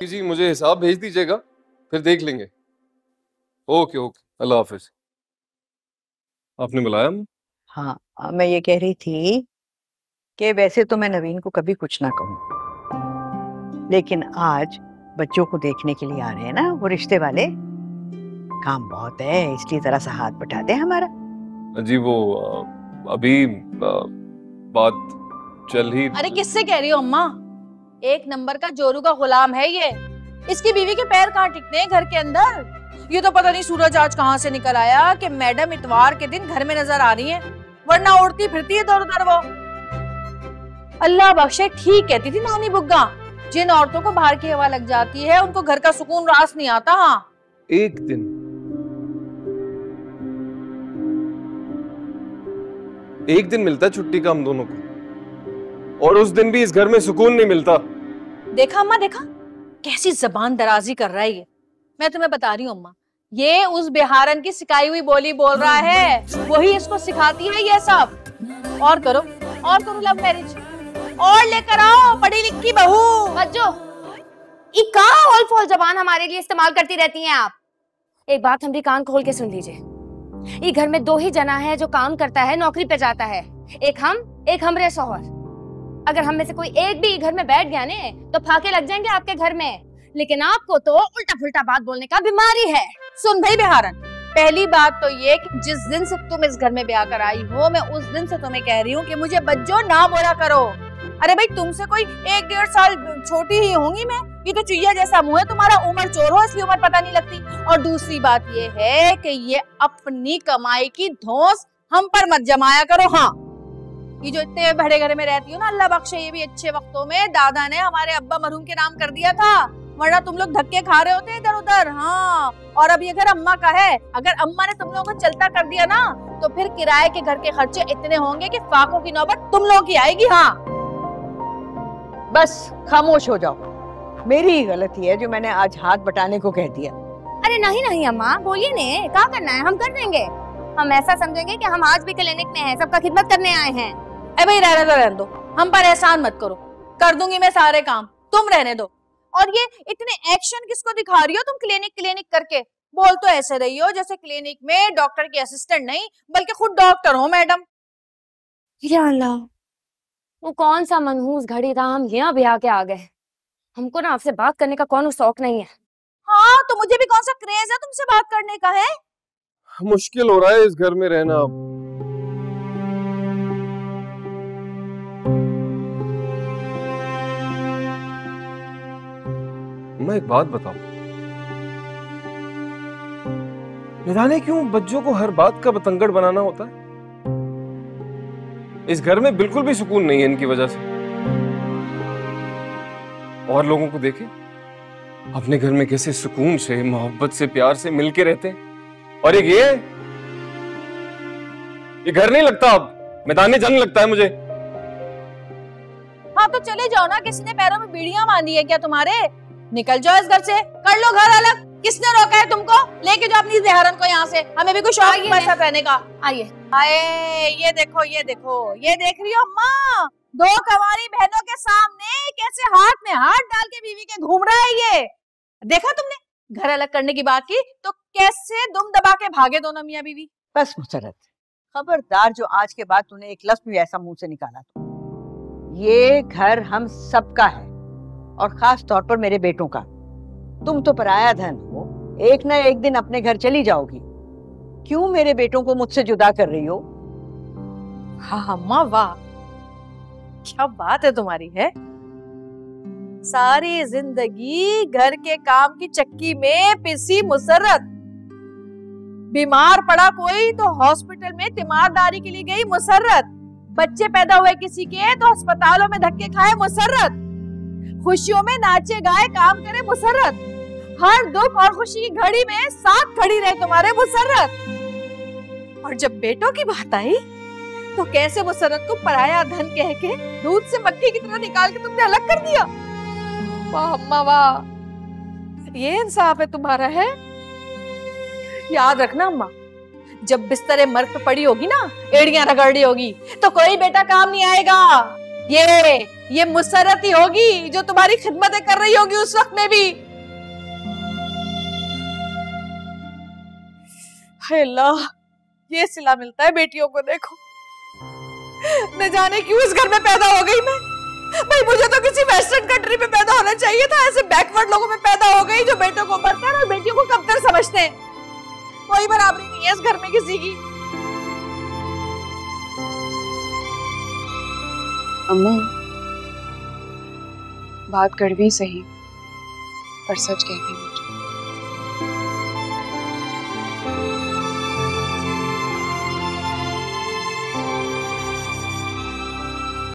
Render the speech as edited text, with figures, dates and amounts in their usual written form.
जी मुझे हिसाब भेज दीजिएगा, फिर देख लेंगे। ओके ओके, अल्लाह हाफिज। आपने बुलाया? हाँ, मैं ये कह रही थी कि वैसे तो मैं नवीन को कभी कुछ ना कहूँ, लेकिन आज बच्चों को देखने के लिए आ रहे हैं ना वो रिश्ते वाले, काम बहुत है इसलिए जरा सा हाथ बटा दे हमारा। जी वो अभी बात चल ही। अरे किससे कह रही हो अम्मा? एक नंबर का जोरू का गुलाम है ये। इसकी बीवी के पैर कहाँ टिकते हैं घर के अंदर। ये तो पता नहीं सूरज आज कहाँ से निकल आया कि मैडम इतवार के दिन घर में नजर आ रही है, वरना उड़ती फिरती है इधर उधर वो। अल्लाह बख्शे, ठीक कहती थी नानी बुग्गा, जिन औरतों को बाहर की हवा लग जाती है उनको घर का सुकून रास नहीं आता। हाँ, एक दिन मिलता है छुट्टी का हम दोनों को, और उस दिन भी इस घर में सुकून नहीं मिलता। देखा अम्मा, देखा कैसी जबान दराजी कर रहा है ये। मैं तुम्हें बता रही हूँ अम्मा, ये उस बिहारन की सिखाई हुई बोली बोल रहा है, वही इसको सिखाती है ये सब। और करो लव मैरिज, और लेकर आओ पढ़ी लिखी बहू। बच्चो, इका ऑल फॉल जबान हमारे लिए इस्तेमाल करती रहती हैं आप। एक बात हमारी कान खोल के सुन लीजिए, ये घर में दो ही जना है जो काम करता है, नौकरी पे जाता है, एक हम एक हमरे शौहर। अगर हम में से कोई एक भी घर में बैठ गया ने तो फाके लग जाएंगे आपके घर में। लेकिन आपको तो उल्टा फुल्टा बात बोलने का बीमारी है। सुन भाई बिहारन, पहली बात तो ये कि जिस दिन से तुम इस घर में ब्याह कर आई हो, मैं उस दिन से तुम्हें कह रही हूँ कि मुझे बच्चों ना बोला करो। अरे भाई, तुमसे कोई 1-1.5 साल छोटी ही होंगी मैं, ये तो चुईया जैसा मुंह है तुम्हारा, उम्र चोर हो इसलिए उम्र पता नहीं लगती। और दूसरी बात ये है कि ये अपनी कमाई की धौंस हम पर मत जमाया करो। हाँ, ये जो इतने बड़े घर में रहती हो ना, अल्लाह बख्शे, ये भी अच्छे वक्तों में दादा ने हमारे अब्बा मरहूम के नाम कर दिया था, वरना तुम लोग धक्के खा रहे होते इधर उधर। हाँ, और अब ये घर अम्मा का है, अगर अम्मा ने तुम लोगों को चलता कर दिया ना तो फिर किराए के घर के खर्चे इतने होंगे कि फाकों की नौबत तुम लोगों की आएगी। हाँ, बस खामोश हो जाओ, मेरी ही गलती है जो मैंने आज हाथ बटाने को कह दिया। अरे नहीं नहीं अम्मा, बोलिए ने, क्या करना है हम कर देंगे। हम ऐसा समझेंगे कि हम आज भी क्लिनिक में हैं, सबका खिदमत करने आए हैं। ए भाई, रहने दो, हम पर एहसान मत करो, कर दूंगी मैं सारे काम, तुम रहने दो। और ये इतने एक्शन किसको दिखा रही हो तुम क्लिनिक करके? बोल तो ऐसे रही हो जैसे क्लिनिक में डॉक्टर की असिस्टेंट नहीं बल्कि खुद डॉक्टर हो मैडम। या अल्लाह, वो कौन सा मनहूस घड़ी था, हम यहाँ भी आके आ गए। हमको ना आपसे बात करने का कौन शौक नहीं है। हाँ, तो मुझे भी कौन सा क्रेज है तुमसे बात करने का है। मुश्किल हो रहा है इस घर में रहना अब। मैं एक बात बताऊं, न जाने क्यों बच्चों को हर बात का बतंगड़ बनाना होता है। इस घर में बिल्कुल भी सुकून नहीं है इनकी वजह से। और लोगों को देखे अपने घर में कैसे सुकून से, मोहब्बत से, प्यार से मिलके रहते हैं, और एक ये घर नहीं लगता, अब मैदान जंग लगता है मुझे। हाँ तो चले जाओ ना, किसी ने पैरों में बीड़ियां बांधी है क्या तुम्हारे? निकल जाओ इस घर से, कर लो घर अलग। किसने रोका है तुमको? लेके जाओ अपनी जहरन को यहाँ से, हमें भी कुछ शौक है साथ रहने का। आइए आए, ये देखो ये देख रही हो अम्मा, दो कवारी बहनों के सामने कैसे हाथ में हाथ डाल के बीवी के घूम रहा है ये। देखा तुमने? घर अलग करने की बात की तो कैसे दुम दबा के भागे दोनों मियाँ बीवी। बस मुसरत, खबरदार जो आज के बाद तूने एक लफ्ज भी ऐसा मुंह से निकाला तो। ये घर हम सबका है, और खास तौर पर मेरे बेटों का। तुम तो पराया धन हो, एक ना एक दिन अपने घर चली जाओगी, क्यों मेरे बेटों को मुझसे जुदा कर रही हो? हाँ अम्मा, वाह क्या बात है तुम्हारी है। सारी जिंदगी घर के काम की चक्की में पिसी मुसर्रत, बीमार पड़ा कोई तो हॉस्पिटल में तीमारदारी के लिए गई मुसर्रत, बच्चे पैदा हुए किसी के तो अस्पतालों में धक्के खाए मुसर्रत, खुशियों में नाचे गाए काम करे मुसर्रत, हर दुख और खुशी की घड़ी में साथ खड़ी रहे तुम्हारे मुसर्रत। और जब बेटों की बात आई तो कैसे मुसर्रत को पराया धन कह के दूध से मक्खी की तरह निकाल के तुमने अलग कर दिया। वाह अम्मा वाह, ये इंसाफ है तुम्हारा है। याद रखना अम्मा, जब बिस्तरे मर्ग पे पड़ी होगी ना, एड़ियां रगड़ रही होगी, तो कोई बेटा काम नहीं आएगा। ये ये मुसरत ही होगी जो तुम्हारी खिदमतें कर रही होगी उस वक्त में भी। हाय अल्लाह, ये सिला मिलता है बेटियों को। देखो न जाने क्यों इस घर में पैदा हो गई मैं। भाई मुझे तो किसी वेस्टर्न कंट्री में पैदा होना चाहिए था, ऐसे बैकवर्ड लोगों में पैदा हो गई जो बेटों को बर्तर और बेटियों को कमतर समझते हैं। कोई बराबरी नहीं है इस घर में किसी की। अम्मा, बात कड़वी सही पर सच कहती मुझे।